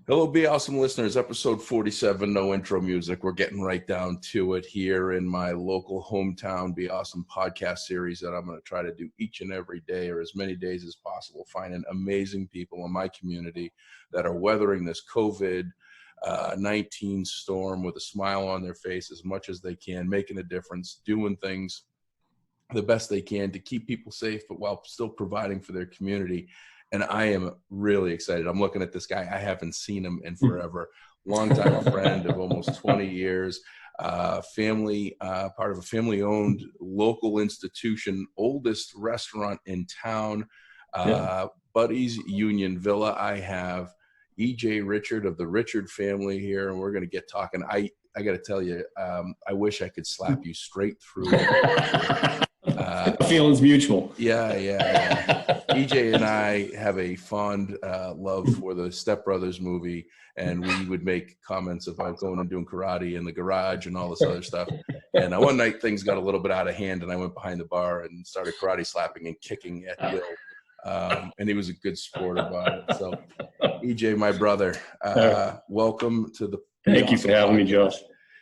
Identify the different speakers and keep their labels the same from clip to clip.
Speaker 1: Hello, Be Awesome listeners. Episode 47, no intro music. We're getting right down to it here in my local hometown Be Awesome podcast series that I'm going to try to do each and every day or as many days as possible, finding amazing people in my community that are weathering this COVID-19 storm with a smile on their face as much as they can, making a difference, doing things the best they can to keep people safe, but while still providing for their community. And I am really excited. I'm looking at this guy. I haven't seen him in forever. Longtime friend of almost 20 years, family, part of a family-owned local institution, oldest restaurant in town, Buddy's Union Villa. I have E.J. Richard of the Richard family here, and we're going to get talking. I got to tell you, I wish I could slap you straight through.
Speaker 2: Feelings mutual.
Speaker 1: Yeah. EJ and I have a fond love for the Step Brothers movie, and we would make comments about going and doing karate in the garage and all this other stuff. And one night things got a little bit out of hand, and I went behind the bar and started karate slapping and kicking at will. And he was a good sport about it. So, EJ, my brother, welcome to the.
Speaker 2: Thank you for having me, Josh.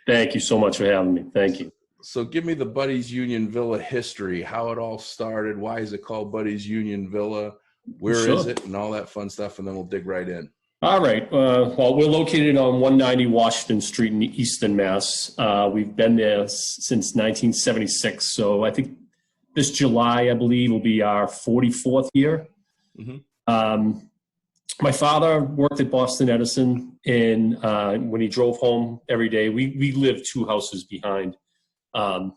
Speaker 2: Thank you so much for having me. Thank you.
Speaker 1: So give me the Buddy's Union Villa history, how it all started, why is it called Buddy's Union Villa, where is it, and all that fun stuff, and then we'll dig right in.
Speaker 2: All right. Well, we're located on 190 Washington Street in Easton, Mass. We've been there since 1976, so I think this July, I believe, will be our 44th year. Mm-hmm. My father worked at Boston Edison, and when he drove home every day, we lived 2 houses behind the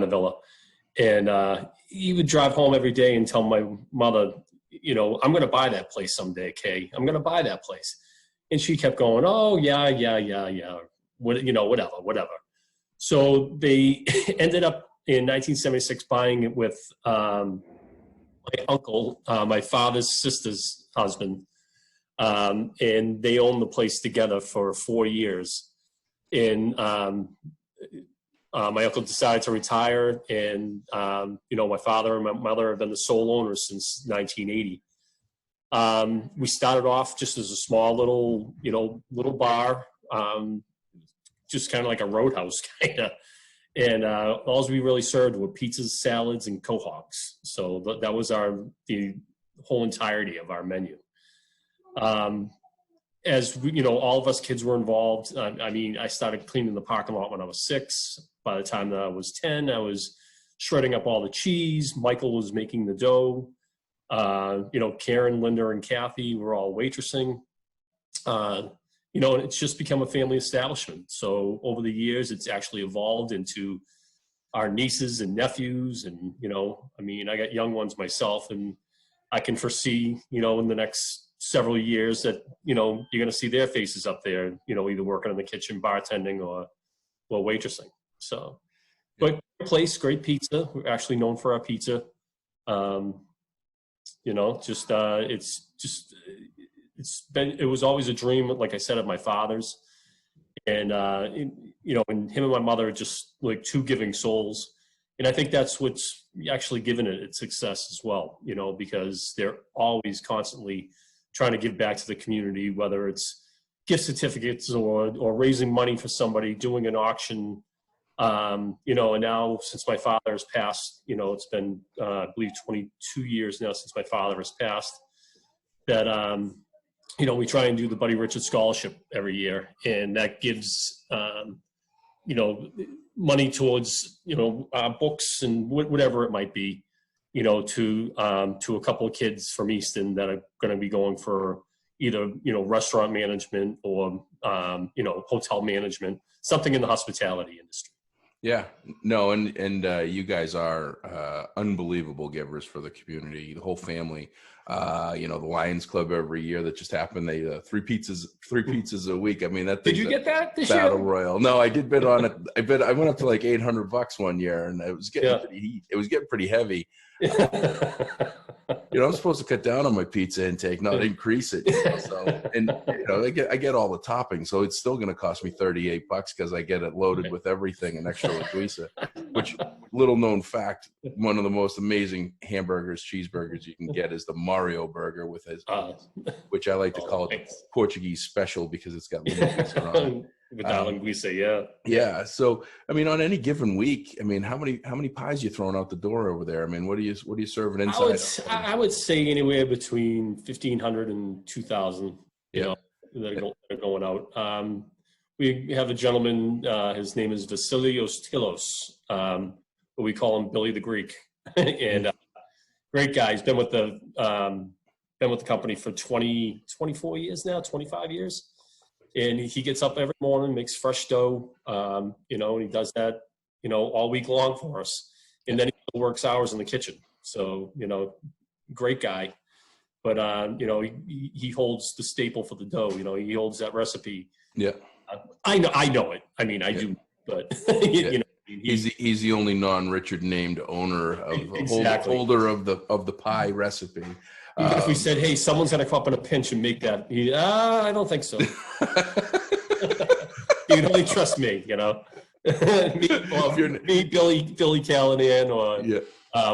Speaker 2: villa. And he would drive home every day and tell my mother, you know, I'm going to buy that place someday, Kay. I'm going to buy that place. And she kept going, oh, yeah. What, you know, whatever. So they ended up in 1976 buying it with my uncle, my father's sister's husband. And they owned the place together for 4 years. And my uncle decided to retire, and you know, my father and my mother have been the sole owners since 1980. We started off just as a small little bar, just kind of like a roadhouse kind of, and all we really served were pizzas, salads, and cohogs. So that was the whole entirety of our menu. As we, you know, all of us kids were involved. I mean, I started cleaning the parking lot when I was 6. By the time that I was 10, I was shredding up all the cheese. Michael was making the dough. You know, Karen, Linda, and Kathy were all waitressing. You know, and it's just become a family establishment. So over the years, it's actually evolved into our nieces and nephews. And, you know, I mean, I got young ones myself, and I can foresee, you know, in the next several years that, you know, you're going to see their faces up there, you know, either working in the kitchen, bartending, or waitressing. So, but great place, great pizza. We're actually known for our pizza. You know, it was always a dream, like I said, of my father's. And, you know, and him and my mother are just like 2 giving souls. And I think that's what's actually given it its success as well, you know, because they're always constantly trying to give back to the community, whether it's gift certificates or raising money for somebody, doing an auction, you know. And now since my father has passed, you know, it's been, I believe 22 years now since my father has passed, that, you know, we try and do the Buddy Richard Scholarship every year. And that gives, you know, money towards, you know, books and whatever it might be, you know, to a couple of kids from Easton that are going to be going for either, you know, restaurant management or, you know, hotel management, something in the hospitality industry.
Speaker 1: Yeah, no, and you guys are unbelievable givers for the community, the whole family. You know, the Lions Club every year that just happened. They 3 pizzas a week. I mean, that.
Speaker 2: Did you get that this year?
Speaker 1: Battle Royal. No, I did bid on it. I went up to like $800 one year, and it was getting pretty heavy. I'm supposed to cut down on my pizza intake, not increase it. So, and I get all the toppings, so it's still going to cost me $38 because I get it loaded with everything and extra linguiça. Which, little known fact, one of the most amazing cheeseburgers you can get is the Mario burger with his, which I like to call it Portuguese special because it's got linguiça on it.
Speaker 2: Without linguiça, yeah.
Speaker 1: Yeah. So, I mean, on any given week, I mean, how many pies you throwing out the door over there? I mean, what are you serving inside?
Speaker 2: I would say anywhere between 1,500 and 2,000. You know, that are going out. We have a gentleman. His name is Vasilios Tilos, but we call him Billy the Greek, and great guy. He's been with the company for 24 years now, 25 years. And he gets up every morning, makes fresh dough, and he does that, all week long for us. And then he works hours in the kitchen. So, great guy. But, he holds the staple for the dough. He holds that recipe.
Speaker 1: Yeah.
Speaker 2: I know it. I mean, I do, but,
Speaker 1: he's the only non-Richard named owner of holder of the pie recipe.
Speaker 2: Even if we said, hey, someone's going to come up in a pinch and make that, I don't think so. You can only trust me, me, Billy Callahan, or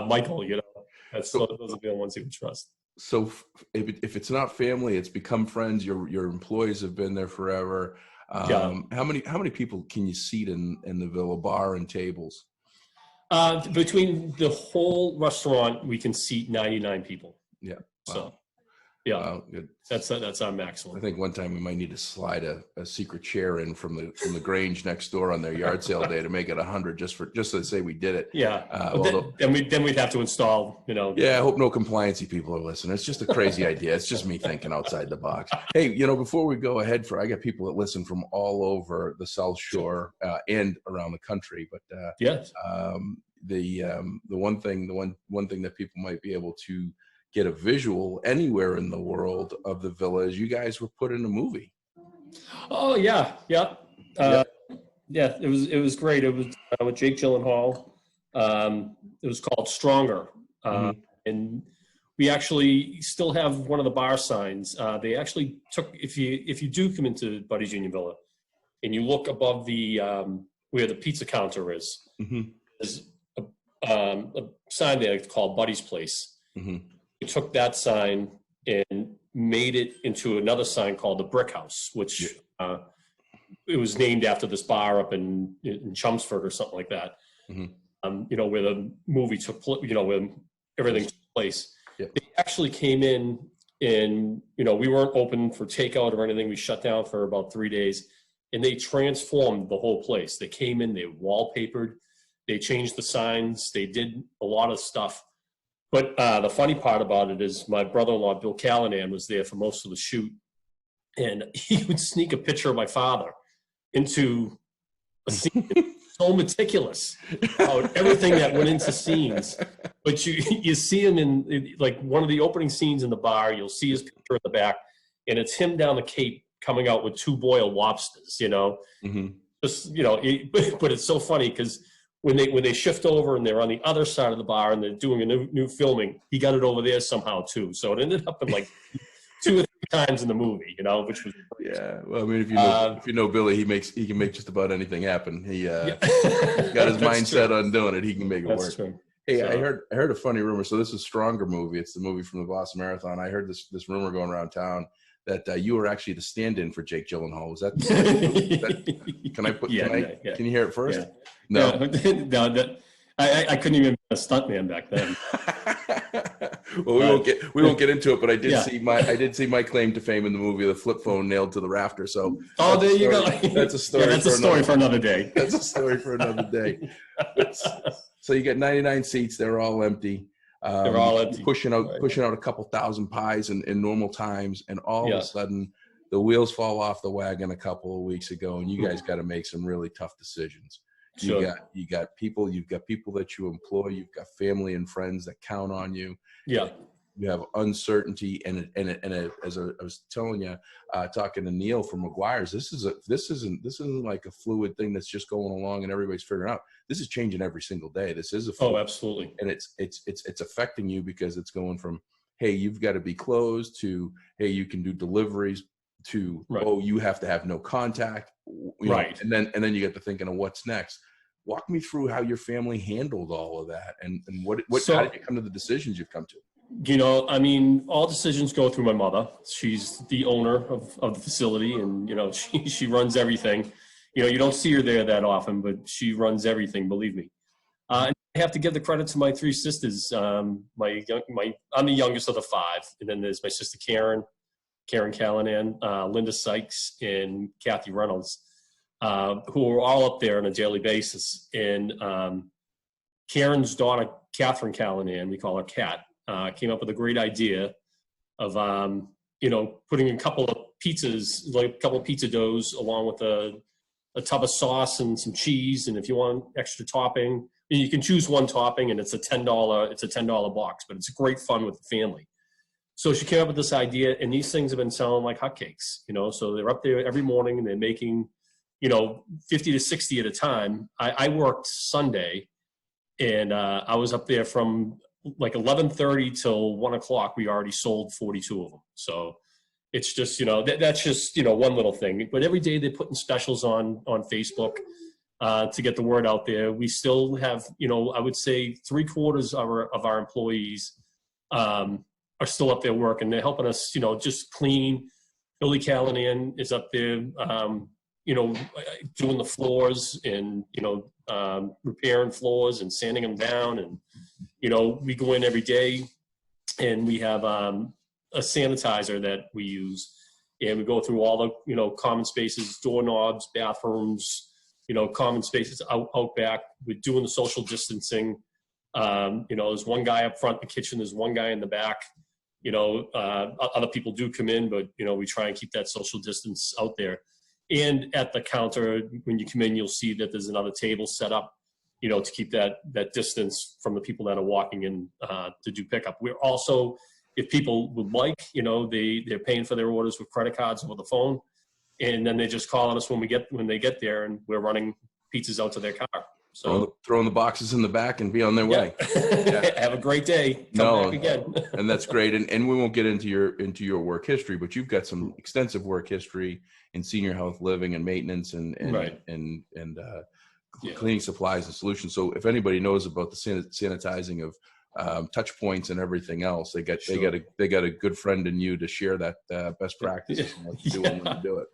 Speaker 2: Michael, those are the ones you can trust.
Speaker 1: So if it's not family, it's become friends. Your employees have been there forever. How many people can you seat in the Villa, bar and tables?
Speaker 2: Between the whole restaurant, we can seat 99 people.
Speaker 1: Yeah.
Speaker 2: So,
Speaker 1: wow.
Speaker 2: yeah,
Speaker 1: wow, good.
Speaker 2: That's our maximum.
Speaker 1: I think one time we might need to slide a secret chair in from the Grange next door on their yard sale day to make it 100 just to say we did it.
Speaker 2: Yeah. Then we'd have to install.
Speaker 1: Yeah, I hope no compliancy people are listening. It's just a crazy idea. It's just me thinking outside the box. Hey, before we go ahead, I got people that listen from all over the South Shore and around the country. But
Speaker 2: yes,
Speaker 1: the one thing that people might be able to get a visual anywhere in the world of the Villa is you guys were put in a movie.
Speaker 2: Oh yeah. It was great. It was with Jake Gyllenhaal. It was called Stronger, and we actually still have one of the bar signs. They actually took, if you do come into Buddy's Union Villa, and you look above the where the pizza counter is, there's a sign there called Buddy's Place. We took that sign and made it into another sign called the Brick House, which it was named after this bar up in Chelmsford or something like that. Where the movie took place, where everything took place. They actually came in and, we weren't open for takeout or anything. We shut down for about 3 days, and they transformed the whole place. They came in, they wallpapered, they changed the signs, they did a lot of stuff. But the funny part about it is my brother-in-law, Bill Callahan, was there for most of the shoot. And he would sneak a picture of my father into a scene. So meticulous about everything that went into scenes. But you see him in like one of the opening scenes in the bar. You'll see his picture in the back. And it's him down the Cape coming out with 2 boiled lobsters, Just, but it's so funny because when they shift over and they're on the other side of the bar and they're doing a new filming, he got it over there somehow too. So it ended up in like 2 or 3 times in the movie, which was
Speaker 1: Well, I mean, if you know Billy, he can make just about anything happen. He got his mindset on doing it. He can make it work.
Speaker 2: True.
Speaker 1: Hey, so, I heard a funny rumor. So this is Stronger movie. It's the movie from the Boston Marathon. I heard this rumor going around town that you were actually the stand-in for Jake Gyllenhaal. Was that? Can I put? Can you hear it first?
Speaker 2: Yeah.
Speaker 1: No.
Speaker 2: No. I couldn't even be a stuntman back then.
Speaker 1: Well, we won't get into it, but I did see my claim to fame in the movie, the flip phone nailed to the rafter. So
Speaker 2: there you go.
Speaker 1: That's a story.
Speaker 2: That's a story for another day.
Speaker 1: That's a story for another day. So you get 99 seats; they're all empty.
Speaker 2: They're all empty.
Speaker 1: Pushing out a couple thousand pies in normal times, and all of a sudden the wheels fall off the wagon a couple of weeks ago, and you guys got to make some really tough decisions.
Speaker 2: Sure.
Speaker 1: You got people that you employ, you've got family and friends that count on you.
Speaker 2: Yeah.
Speaker 1: you have uncertainty, and as I was telling you, talking to Neil from McGuire's, this isn't like a fluid thing that's just going along and everybody's figuring out. This is changing every single day. This is a fluid,
Speaker 2: absolutely,
Speaker 1: and it's affecting you because it's going from, hey, you've got to be closed, to, hey, you can do deliveries, to, oh, you have to have no contact,
Speaker 2: right?
Speaker 1: And then you get to thinking of what's next. Walk me through how your family handled all of that, and how did you come to the decisions you've come to?
Speaker 2: I mean, all decisions go through my mother. She's the owner of the facility, and she runs everything. You don't see her there that often, but she runs everything. Believe me. And I have to give the credit to my three sisters. I'm the youngest of the five, and then there's my sister Karen Callanan, Linda Sykes, and Kathy Reynolds, who are all up there on a daily basis. And Karen's daughter, Catherine Callanan, we call her Kat, came up with a great idea of putting a couple of pizzas, like a couple of pizza doughs, along with a tub of sauce and some cheese. And if you want extra topping, you can choose one topping, and it's a $10 box, but it's great fun with the family. So she came up with this idea, and these things have been selling like hotcakes, so they're up there every morning, and they're making, 50 to 60 at a time. I worked Sunday, and I was up there from like 11:30 till 1 o'clock. We already sold 42 of them. So it's just, that's just, one little thing. But every day they're putting specials on Facebook to get the word out there. We still have, I would say 3/4 of our employees are still up there working. They're helping us, just clean. Billy Callanan is up there, doing the floors and, repairing floors and sanding them down. And, we go in every day, and we have a sanitizer that we use, and we go through all the, common spaces, doorknobs, bathrooms, common spaces out back. We're doing the social distancing. There's one guy up front in the kitchen, there's one guy in the back. Other people do come in, but, we try and keep that social distance out there. And at the counter, when you come in, you'll see that there's another table set up, to keep that distance from the people that are walking in to do pickup. We're also, if people would like, they're paying for their orders with credit cards over the phone, and then they just call on us when they get there, and we're running pizzas out to their car. So
Speaker 1: throwing the boxes in the back and be on their way.
Speaker 2: Yeah. Have a great day. Come back again.
Speaker 1: And that's great. And we won't get into your work history, but you've got some extensive work history in senior health living and maintenance and cleaning supplies and solutions. So if anybody knows about the sanitizing of touch points and everything else, they got a good friend in you to share that best practices and what to do and when to do it.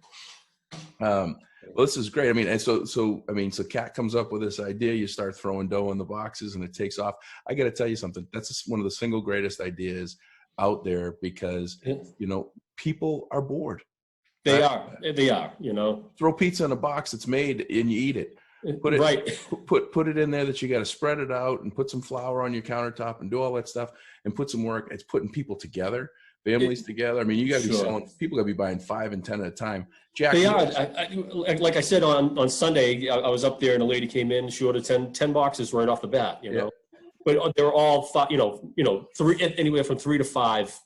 Speaker 1: Well, this is great. I mean, and so Kat comes up with this idea. You start throwing dough in the boxes, and it takes off. I got to tell you something. That's one of the single greatest ideas out there, because people are bored.
Speaker 2: They are.
Speaker 1: Throw pizza in a box that's made, and you eat it. Put it in there that you got to spread it out and put some flour on your countertop and do all that stuff and put some work. It's putting people together. Families together. I mean, you got to be selling. People got to be buying 5 and 10 at a time. Jack,
Speaker 2: they are. Like I said on Sunday, I was up there and a lady came in. She ordered 10 boxes right off the bat. But they're all anywhere from 3 to 5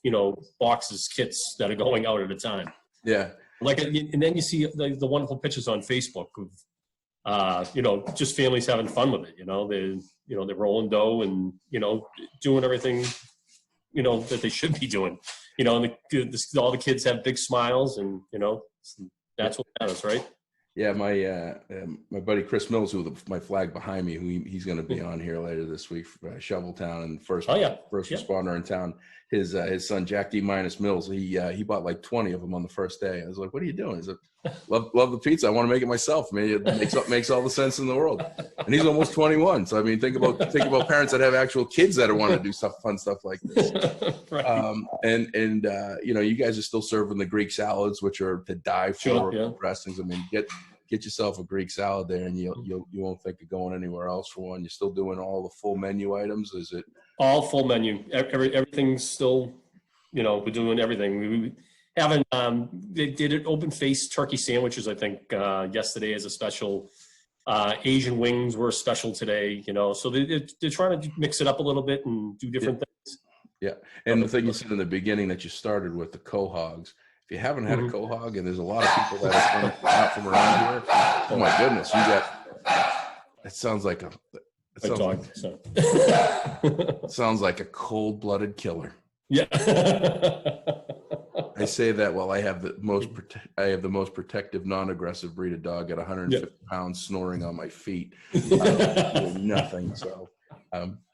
Speaker 2: boxes, kits that are going out at a time.
Speaker 1: Yeah.
Speaker 2: And then you see the wonderful pictures on Facebook of just families having fun with it. They're rolling dough and doing everything that they should be doing. And all the kids have big smiles, and that's what matters, right?
Speaker 1: Yeah, my buddy Chris Mills, who my flag behind me, who he's going to be on here later this week, Shoveltown, and first responder in town. His son Jack D. Mills, he bought like 20 of them on the first day. I was like, "What are you doing?" He's like, "Love the pizza. I want to make it myself. I mean, it makes all the sense in the world." And he's almost 21. So I mean, think about parents that have actual kids that want to do fun stuff like this. Right. You guys are still serving the Greek salads, which are to die for. Dressings. I mean, get yourself a Greek salad there, and you won't think of going anywhere else for one. You're still doing all the full menu items. Is it
Speaker 2: all full menu? Everything's still, we're doing everything. We haven't. They did an open-faced turkey sandwiches, I think, yesterday as a special. Asian wings were a special today. So they're trying to mix it up a little bit and do different things.
Speaker 1: Yeah. And the thing you said in the beginning that you started with the cohogs, if you haven't had a
Speaker 2: Mhm.
Speaker 1: cohog, and there's a lot of people that are not from around here, oh my goodness, you got, it sounds like it
Speaker 2: My
Speaker 1: sounds like,
Speaker 2: dog. So.
Speaker 1: it sounds like a cold-blooded killer.
Speaker 2: Yeah.
Speaker 1: I say that while I have the most protective, non-aggressive breed of dog at 150 pounds, snoring on my feet, doing nothing. So,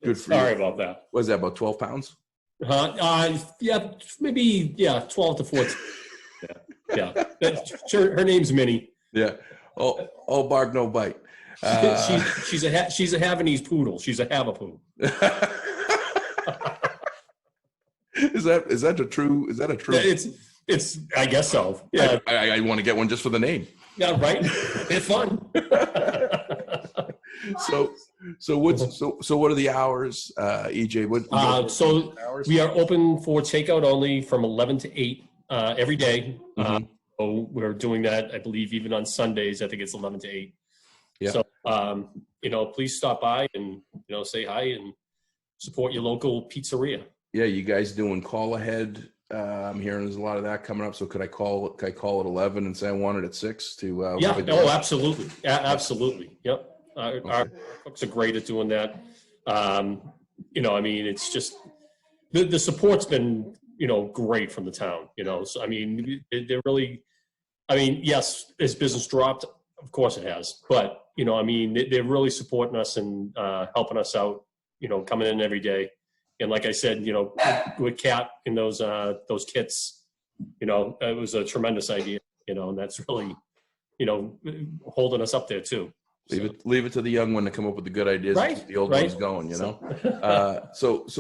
Speaker 1: good for
Speaker 2: Sorry
Speaker 1: you.
Speaker 2: about that.
Speaker 1: Was that about 12 pounds?
Speaker 2: Yeah, maybe 12 to 14. Yeah. Sure, her name's Minnie.
Speaker 1: Yeah. Oh, all bark, no bite.
Speaker 2: She's a Havanese poodle. She's a Havapoo.
Speaker 1: Is that a true? Is that a true?
Speaker 2: It's. I guess so. Yeah.
Speaker 1: I want to get one just for the name.
Speaker 2: Yeah. Right. It's fun.
Speaker 1: So what are the hours, EJ?
Speaker 2: So
Speaker 1: hours?
Speaker 2: we are open for takeout only from 11 to 8 every day.
Speaker 1: Mhm.
Speaker 2: So we're doing that, I believe, even on Sundays. I think it's 11 to 8.
Speaker 1: Yeah.
Speaker 2: So please stop by and say hi and support your local pizzeria.
Speaker 1: Yeah, you guys doing call ahead? I'm hearing there's a lot of that coming up. So could I call at 11 and say I want it at 6 to?
Speaker 2: Yeah. Oh, absolutely. Absolutely. Yep.
Speaker 1: Okay.
Speaker 2: Our cooks are great at doing that. It's just the support's been great from the town. So I mean, they're really. I mean, yes, has business dropped? Of course it has. But they're really supporting us and helping us out. Coming in every day. And like I said, with Cat in those kits, it was a tremendous idea. And that's really, holding us up there too.
Speaker 1: Leave it to the young one to come up with the good ideas
Speaker 2: Right,
Speaker 1: and keep the old
Speaker 2: right.
Speaker 1: ones going, So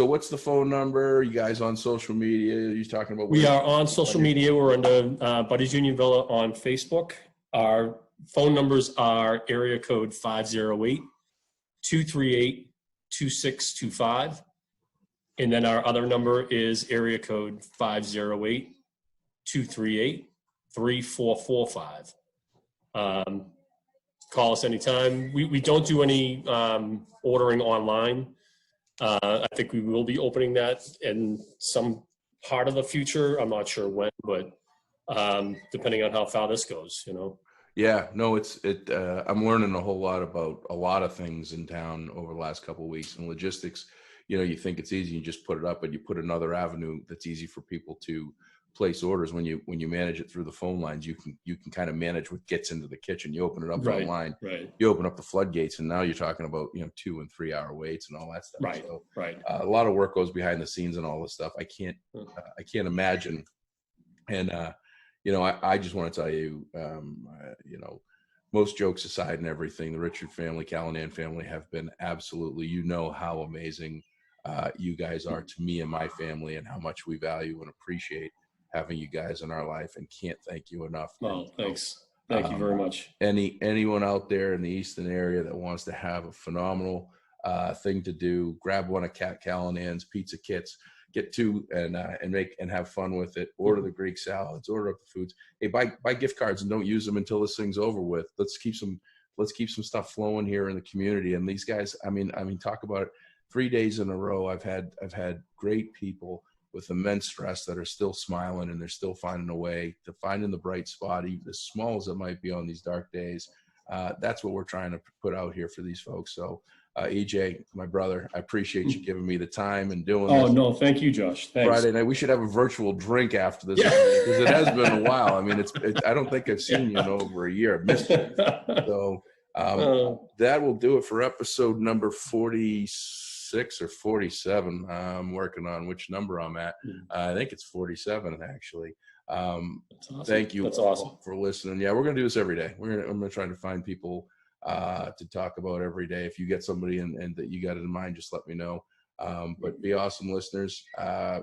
Speaker 1: what's the phone number? You guys on social media? You talking about?
Speaker 2: We are on social media. We're under Buddy's Union Villa on Facebook. Our phone numbers are area code 508-238-2625. And then our other number is area code 508-238-3445. Call us anytime. We don't do any ordering online. I think we will be opening that in some part of the future. I'm not sure when, but depending on how far this goes,
Speaker 1: Yeah, no, I'm learning a whole lot about a lot of things in town over the last couple of weeks, and logistics. You think it's easy, you just put it up, but you put another avenue that's easy for people to place orders. When you manage it through the phone lines, you can kind of manage what gets into the kitchen. You open it up online,
Speaker 2: right.
Speaker 1: You open up the floodgates, and now you're talking about 2 and 3 hour waits and all that stuff.
Speaker 2: Right,
Speaker 1: so,
Speaker 2: right.
Speaker 1: A lot of work goes behind the scenes and all this stuff. I can't imagine. And I just want to tell you, most jokes aside and everything, the Richard family, Callanan family have been absolutely, how amazing you guys are to me and my family, and how much we value and appreciate having you guys in our life, and can't thank you enough.
Speaker 2: Oh, thanks. Thank you very much.
Speaker 1: Anyone out there in the Easton area that wants to have a phenomenal thing to do, grab one of Cat Callanan's pizza kits, get two and have fun with it. Order the Greek salads, order up the foods. Hey, buy gift cards and don't use them until this thing's over with. Let's keep some stuff flowing here in the community. And these guys, I mean, talk about it. 3 days in a row, I've had great people with immense stress that are still smiling, and they're still finding a way to find in the bright spot, even as small as it might be on these dark days. That's what we're trying to put out here for these folks. So EJ, my brother, I appreciate you giving me the time and doing this.
Speaker 2: Oh, no, thank you, Josh. Thanks.
Speaker 1: Friday night, we should have a virtual drink after this, because it has been a while. I mean, I don't think I've seen you in over a year. I've missed you. So that will do it for episode number 46 or 47. I'm working on which number I'm at. I think it's 47, actually. Awesome. Thank you for listening. Yeah, we're going to do this every day. I'm going to try to find people to talk about every day. If you get somebody and that you got it in mind, just let me know. But be awesome listeners.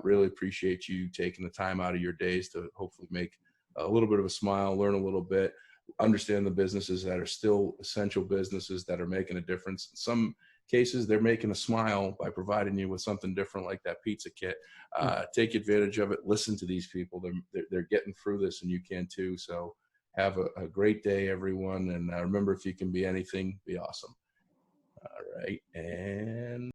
Speaker 1: Really appreciate you taking the time out of your days to hopefully make a little bit of a smile, learn a little bit, understand the businesses that are still essential businesses that are making a difference. In some cases, they're making a smile by providing you with something different like that pizza kit. Take advantage of it. Listen to these people. They're getting through this, and you can too. So have a great day, everyone. And remember, if you can be anything, be awesome. All right. And